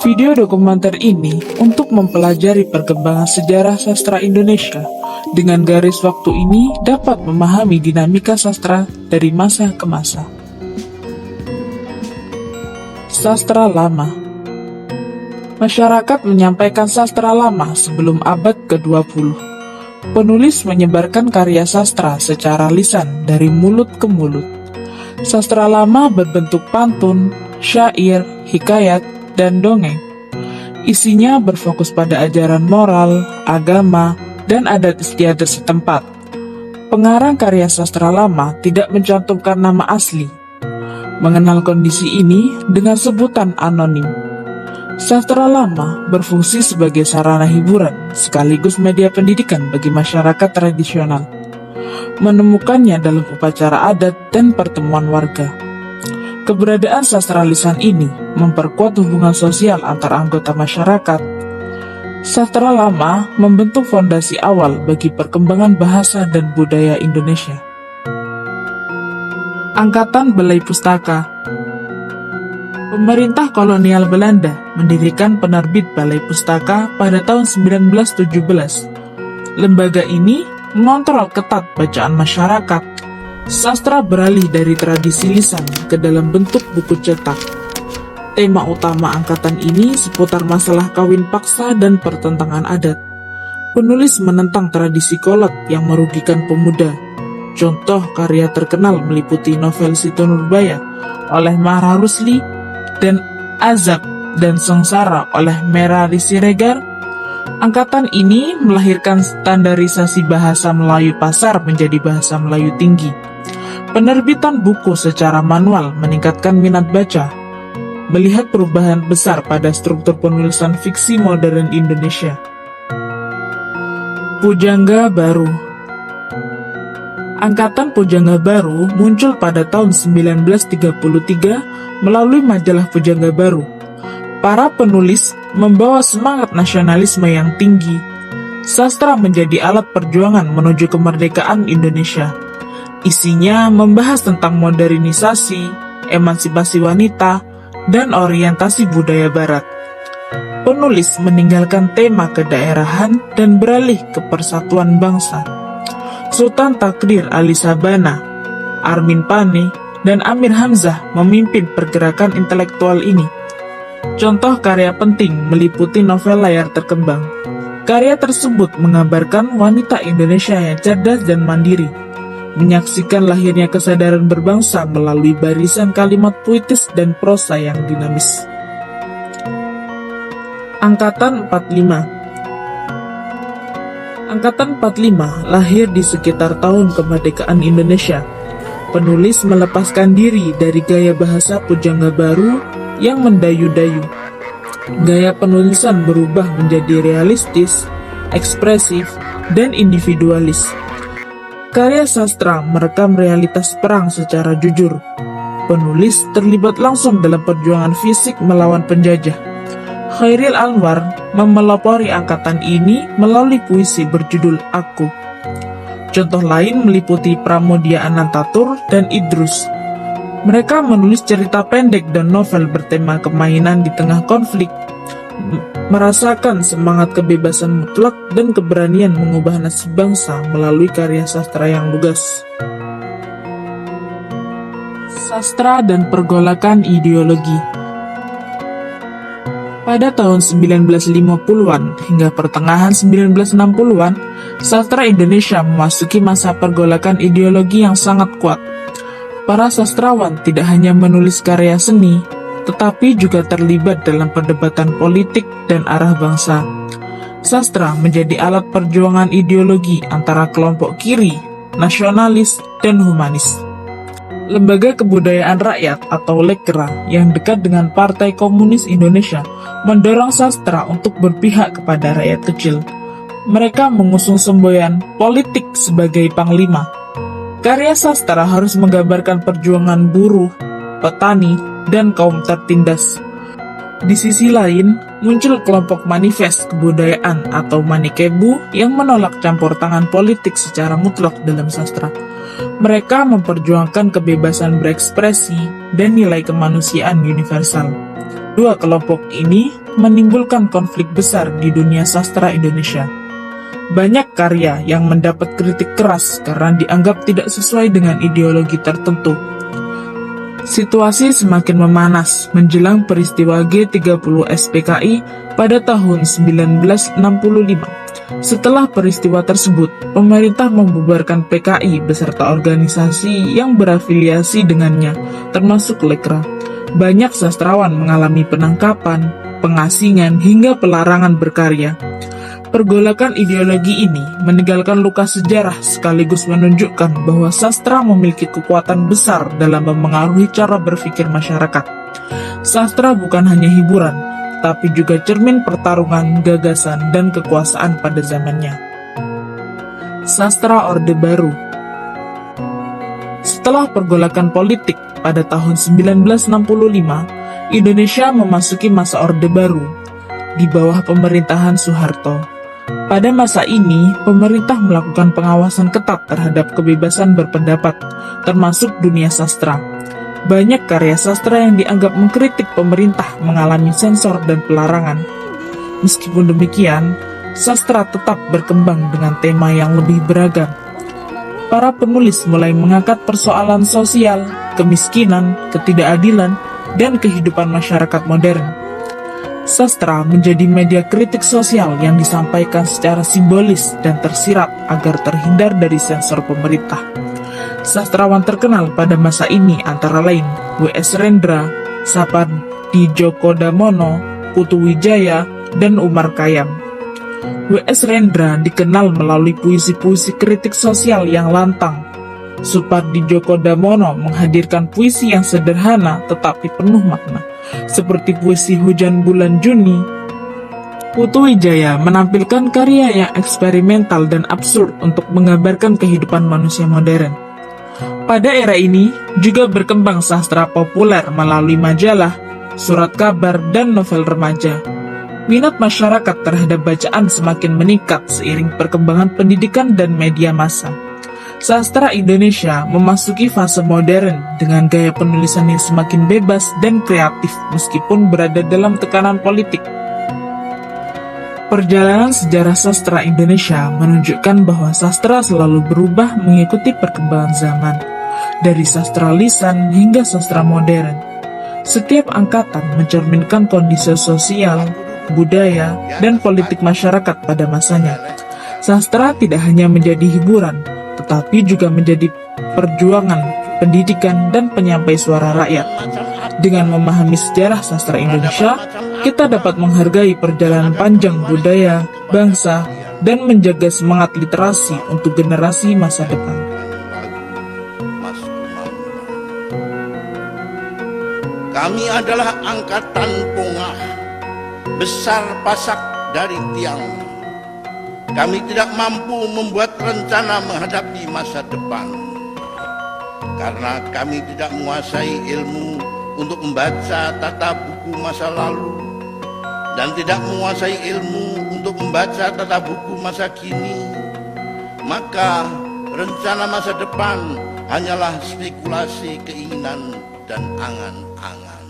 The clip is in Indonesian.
Video dokumenter ini untuk mempelajari perkembangan sejarah sastra Indonesia. Dengan garis waktu ini dapat memahami dinamika sastra dari masa ke masa. Sastra lama. Masyarakat menyampaikan sastra lama sebelum abad ke-20. Penulis menyebarkan karya sastra secara lisan dari mulut ke mulut. Sastra lama berbentuk pantun, syair, hikayat, dan dongeng. Isinya berfokus pada ajaran moral, agama, dan adat istiadat setempat. Pengarang karya sastra lama tidak mencantumkan nama asli. Mengenal kondisi ini dengan sebutan anonim. Sastra lama berfungsi sebagai sarana hiburan sekaligus media pendidikan bagi masyarakat tradisional. Menemukannya dalam upacara adat dan pertemuan warga. Keberadaan sastra lisan ini memperkuat hubungan sosial antar anggota masyarakat. Sastra lama membentuk fondasi awal bagi perkembangan bahasa dan budaya Indonesia. Angkatan Balai Pustaka. Pemerintah kolonial Belanda mendirikan penerbit Balai Pustaka pada tahun 1917. Lembaga ini mengontrol ketat bacaan masyarakat. Sastra beralih dari tradisi lisan ke dalam bentuk buku cetak. Tema utama angkatan ini seputar masalah kawin paksa dan pertentangan adat. Penulis menentang tradisi kolot yang merugikan pemuda. Contoh karya terkenal meliputi novel Siti Nurbaya oleh Mahra Rusli dan Azab dan Sengsara oleh Merari Siregar. Angkatan ini melahirkan standarisasi bahasa Melayu pasar menjadi bahasa Melayu tinggi. Penerbitan buku secara manual meningkatkan minat baca. Melihat perubahan besar pada struktur penulisan fiksi modern Indonesia. Pujangga Baru. Angkatan Pujangga Baru muncul pada tahun 1933 melalui majalah Pujangga Baru. Para penulis membawa semangat nasionalisme yang tinggi. Sastra menjadi alat perjuangan menuju kemerdekaan Indonesia. Isinya membahas tentang modernisasi, emansipasi wanita, dan orientasi budaya barat. Penulis meninggalkan tema kedaerahan dan beralih ke persatuan bangsa. Sultan Takdir Ali Sabana, Armin Pane, dan Amir Hamzah memimpin pergerakan intelektual ini. Contoh karya penting meliputi novel Layar Terkembang. Karya tersebut mengabarkan wanita Indonesia yang cerdas dan mandiri, menyaksikan lahirnya kesadaran berbangsa melalui barisan kalimat puitis dan prosa yang dinamis. Angkatan 45. Angkatan 45 lahir di sekitar tahun kemerdekaan Indonesia. Penulis melepaskan diri dari gaya bahasa Pujangga Baru yang mendayu-dayu. Gaya penulisan berubah menjadi realistis, ekspresif, dan individualis. Karya sastra merekam realitas perang secara jujur. Penulis terlibat langsung dalam perjuangan fisik melawan penjajah. Khairil Anwar memelopori angkatan ini melalui puisi berjudul Aku. Contoh lain meliputi Pramoedya Anantatur dan Idrus. Mereka menulis cerita pendek dan novel bertema kemainan di tengah konflik, merasakan semangat kebebasan mutlak dan keberanian mengubah nasib bangsa melalui karya sastra yang lugas. Sastra dan pergolakan ideologi. Pada tahun 1950-an hingga pertengahan 1960-an, sastra Indonesia memasuki masa pergolakan ideologi yang sangat kuat. Para sastrawan tidak hanya menulis karya seni, tetapi juga terlibat dalam perdebatan politik dan arah bangsa. Sastra menjadi alat perjuangan ideologi antara kelompok kiri, nasionalis, dan humanis. Lembaga Kebudayaan Rakyat atau Lekra yang dekat dengan Partai Komunis Indonesia mendorong sastra untuk berpihak kepada rakyat kecil. Mereka mengusung semboyan politik sebagai panglima. Karya sastra harus menggambarkan perjuangan buruh, petani, dan kaum tertindas. Di sisi lain, muncul kelompok manifest kebudayaan atau Manikebu yang menolak campur tangan politik secara mutlak dalam sastra. Mereka memperjuangkan kebebasan berekspresi dan nilai kemanusiaan universal. Dua kelompok ini menimbulkan konflik besar di dunia sastra Indonesia. Banyak karya yang mendapat kritik keras karena dianggap tidak sesuai dengan ideologi tertentu. Situasi semakin memanas menjelang peristiwa G30 SPKI pada tahun 1965. Setelah peristiwa tersebut, pemerintah membubarkan PKI beserta organisasi yang berafiliasi dengannya, termasuk Lekra. Banyak sastrawan mengalami penangkapan, pengasingan, hingga pelarangan berkarya. Pergolakan ideologi ini meninggalkan luka sejarah sekaligus menunjukkan bahwa sastra memiliki kekuatan besar dalam memengaruhi cara berpikir masyarakat. Sastra bukan hanya hiburan, tapi juga cermin pertarungan, gagasan, dan kekuasaan pada zamannya. Sastra Orde Baru. Setelah pergolakan politik pada tahun 1965, Indonesia memasuki masa Orde Baru di bawah pemerintahan Soeharto. Pada masa ini, pemerintah melakukan pengawasan ketat terhadap kebebasan berpendapat, termasuk dunia sastra. Banyak karya sastra yang dianggap mengkritik pemerintah mengalami sensor dan pelarangan. Meskipun demikian, sastra tetap berkembang dengan tema yang lebih beragam. Para penulis mulai mengangkat persoalan sosial, kemiskinan, ketidakadilan, dan kehidupan masyarakat modern. Sastra menjadi media kritik sosial yang disampaikan secara simbolis dan tersirat agar terhindar dari sensor pemerintah. Sastrawan terkenal pada masa ini antara lain W.S. Rendra, Sapardi Djoko Damono, Putu Wijaya, dan Umar Khayyam. W.S. Rendra dikenal melalui puisi-puisi kritik sosial yang lantang. Sapardi Djoko Damono menghadirkan puisi yang sederhana tetapi penuh makna, seperti puisi Hujan Bulan Juni. Putu Wijaya menampilkan karya yang eksperimental dan absurd untuk menggambarkan kehidupan manusia modern. Pada era ini, juga berkembang sastra populer melalui majalah, surat kabar, dan novel remaja. Minat masyarakat terhadap bacaan semakin meningkat seiring perkembangan pendidikan dan media massa. Sastra Indonesia memasuki fase modern dengan gaya penulisan yang semakin bebas dan kreatif meskipun berada dalam tekanan politik. Perjalanan sejarah sastra Indonesia menunjukkan bahwa sastra selalu berubah mengikuti perkembangan zaman, dari sastra lisan hingga sastra modern. Setiap angkatan mencerminkan kondisi sosial, budaya, dan politik masyarakat pada masanya. Sastra tidak hanya menjadi hiburan, tetapi juga menjadi perjuangan, pendidikan, dan penyampai suara rakyat. Dengan memahami sejarah sastra Indonesia, kita dapat menghargai perjalanan panjang budaya, bangsa, dan menjaga semangat literasi untuk generasi masa depan. Kami adalah angkatan pongah, besar pasak dari tiang. Kami tidak mampu membuat rencana menghadapi masa depan, karena kami tidak menguasai ilmu untuk membaca tata buku masa lalu, dan tidak menguasai ilmu untuk membaca tata buku masa kini. Maka rencana masa depan hanyalah spekulasi keinginan dan angan-angan.